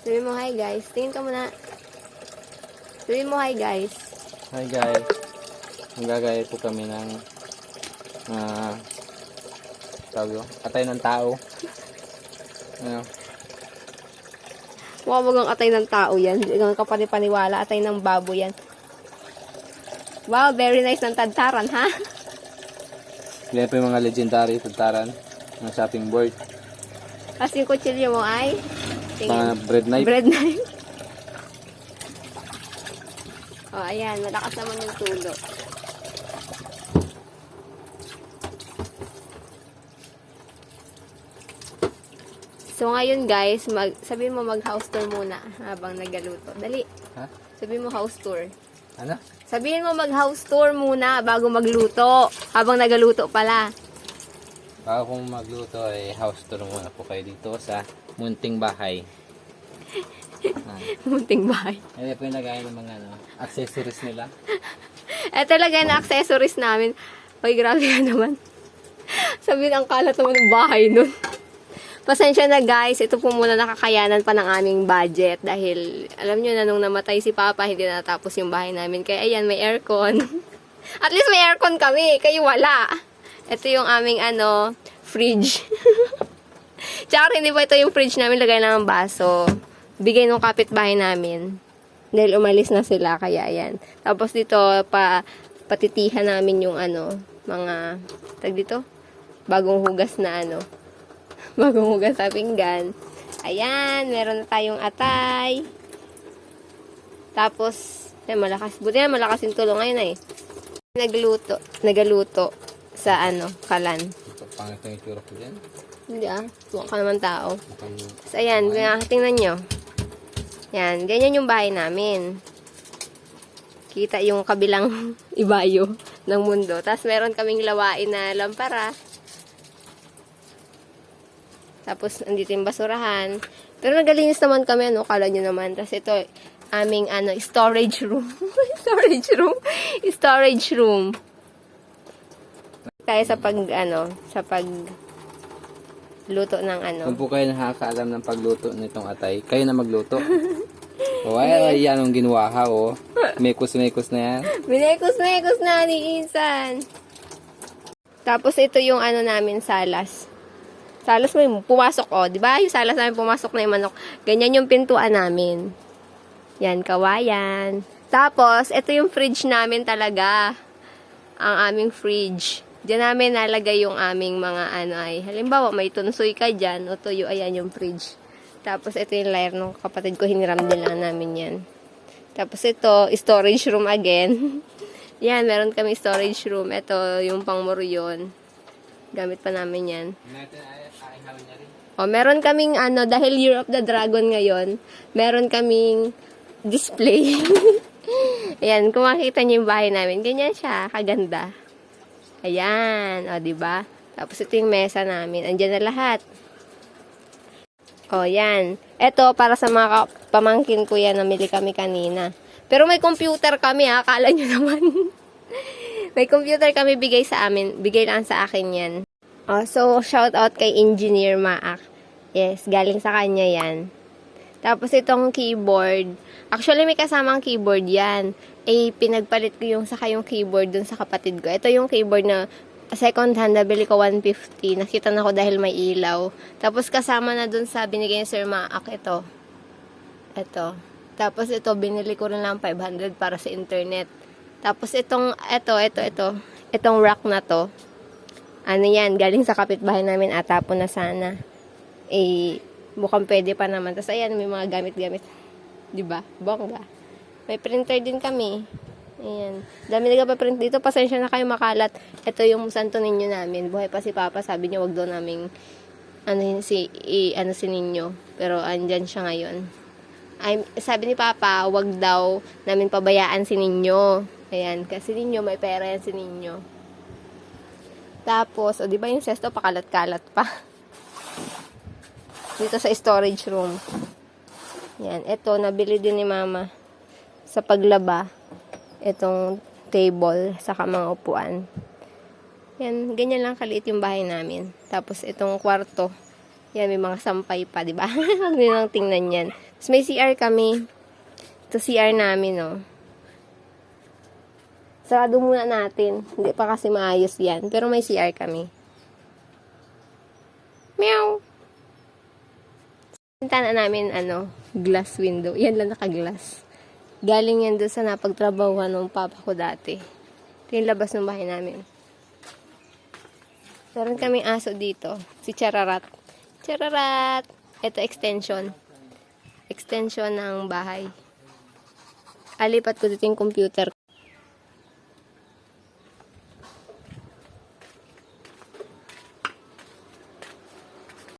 Sabihin mo hi guys. Tingin ka muna. Sabihin mo hi guys. Hi guys. Magagaya po kami ng tawag yun, atay ng tao. Ano? Huwag ang atay ng tao yan. Hindi ka panipaniwala. Atay ng babo yan. Wow, very nice ng tadtaran, ha? Yan po yung mga legendary tadtaran ng shopping board. Kasi yung kutsilyo mo ay Mga bread knife. bread knife. Oh, ayan. Malakas naman yung tulo. So, ngayon guys, sabihin mo mag-house tour muna habang nagaluto. Dali. Ha? Sabihin mo house tour. Ano? Sabihin mo mag-house tour muna bago magluto. Habang nagaluto pala. Bago kong magluto ay house tour muna po kayo dito sa munting bahay. Munting bahay. Ayan po yung lagay ng mga accessories nila. Ito talaga na accessories namin. Uy, grabe ka naman. Sabihin ang kalat naman ng bahay nun. Pasensya na guys, ito po muna nakakayanan pa ng aming budget dahil alam nyo na nung namatay si Papa, hindi natapos yung bahay namin. Kaya ayan, may aircon. At least may aircon kami, kayo wala. Ito yung aming fridge. Tsaka hindi pa ito yung fridge namin, lagay lang ng baso. Bigay nung kapitbahay namin. Dahil umalis na sila, kaya ayan. Tapos dito, patitihan namin yung mga, tag dito, bagong hugas na bagong hugas sa pinggan. Ayan, meron na tayong atay. Tapos, malakas. Buti na malakas yung tulong ngayon Nagaluto sa kalan. Ito, pangit yung itsura ko dyan. Hindi tuwa ka naman tao. Mukhang So, ayan, tingnan nyo. Yan, ganyan yung bahay namin. Kita yung kabilang ibayo ng mundo. Tapos, meron kaming lawain na lampara. Tapos, andito yung basurahan. Pero nagalinis naman kami, kala nyo naman. Tapos, ito, aming, storage room. Storage room. Tayo sa luto ng Kung po kayo nakakaalam ng pagluto nitong atay, kayo na magluto. O ay, anong ginawa ha, o. Mekos na yan. Minekos na ni Insan. Tapos, ito yung namin, salas. Salas mo yung pumasok, di ba? Yung salas namin pumasok na yung manok. Ganyan yung pintuan namin. Yan, kawayan. Tapos, ito yung fridge namin talaga. Ang aming fridge. Diyan namin nalagay yung aming mga halimbawa, may tunsoy ka dyan, o tuyo, ayan yung fridge. Tapos, ito yung layer ng kapatid ko, hiniram din lang namin yan. Tapos, ito, storage room again. Yan, meron kami storage room. Ito, yung pangmuryon. Gamit pa namin yan. O, meron kaming dahil Year of the Dragon ngayon, meron kaming display. Ayan, kung makikita niyo yung bahay namin, ganyan siya, kaganda. Ayan, o, diba? Tapos ito yung mesa namin, andyan na lahat. O, yan. Ito, para sa mga pamangkin ko yan, namili kami kanina. Pero may computer kami, akala nyo naman. May computer kami, bigay lang sa akin yan. So, shout out kay Engineer Maak. Yes, galing sa kanya yan. Tapos, itong keyboard. Actually, may kasamang keyboard yan. Pinagpalit ko yung keyboard dun sa kapatid ko. Ito yung keyboard na second hand, nabili ko 150. Nakita na ko dahil may ilaw. Tapos, kasama na dun sa binigay ni Sir Maak, ito. Tapos, ito, binili ko rin lang 500 para sa internet. Tapos, itong rack na to, yan, galing sa kapitbahay namin, tapon na sana. Mukhang pwede pa naman. Tapos, ayan, may mga gamit-gamit. Diba? Bongga. May printer din kami. Ayan. Dami nagpa-print dito. Pasensya na kayo makalat. Ito yung Santo Niño namin. Buhay pa si Papa. Sabi niya, wag daw naming si Ninyo. Pero, andyan siya ngayon. Sabi ni Papa, wag daw namin pabayaan si Ninyo. Ayan. Kasi Ninyo, may pera yan si Ninyo. Tapos, di ba yung sesto, pakalat-kalat pa. Dito sa storage room. Yan, ito, nabili din ni Mama sa paglaba. Itong table, saka mga upuan. Yan, ganyan lang kaliit yung bahay namin. Tapos, itong kwarto. Yan, may mga sampay pa, di ba? Huwag nilang tingnan yan. Tapos may CR kami. Ito CR namin, oh. Sarado muna natin. Hindi pa kasi maayos yan. Pero may CR kami. Meow! Bintana namin, glass window. Yan lang naka-glass. Galing yan doon sa napagtrabahuhan ng papa ko dati. Ito yung labas ng bahay namin. Meron kaming aso dito. Si Chararat. Chararat! Ito extension. Extension ng bahay. Alipat ko dito yung computer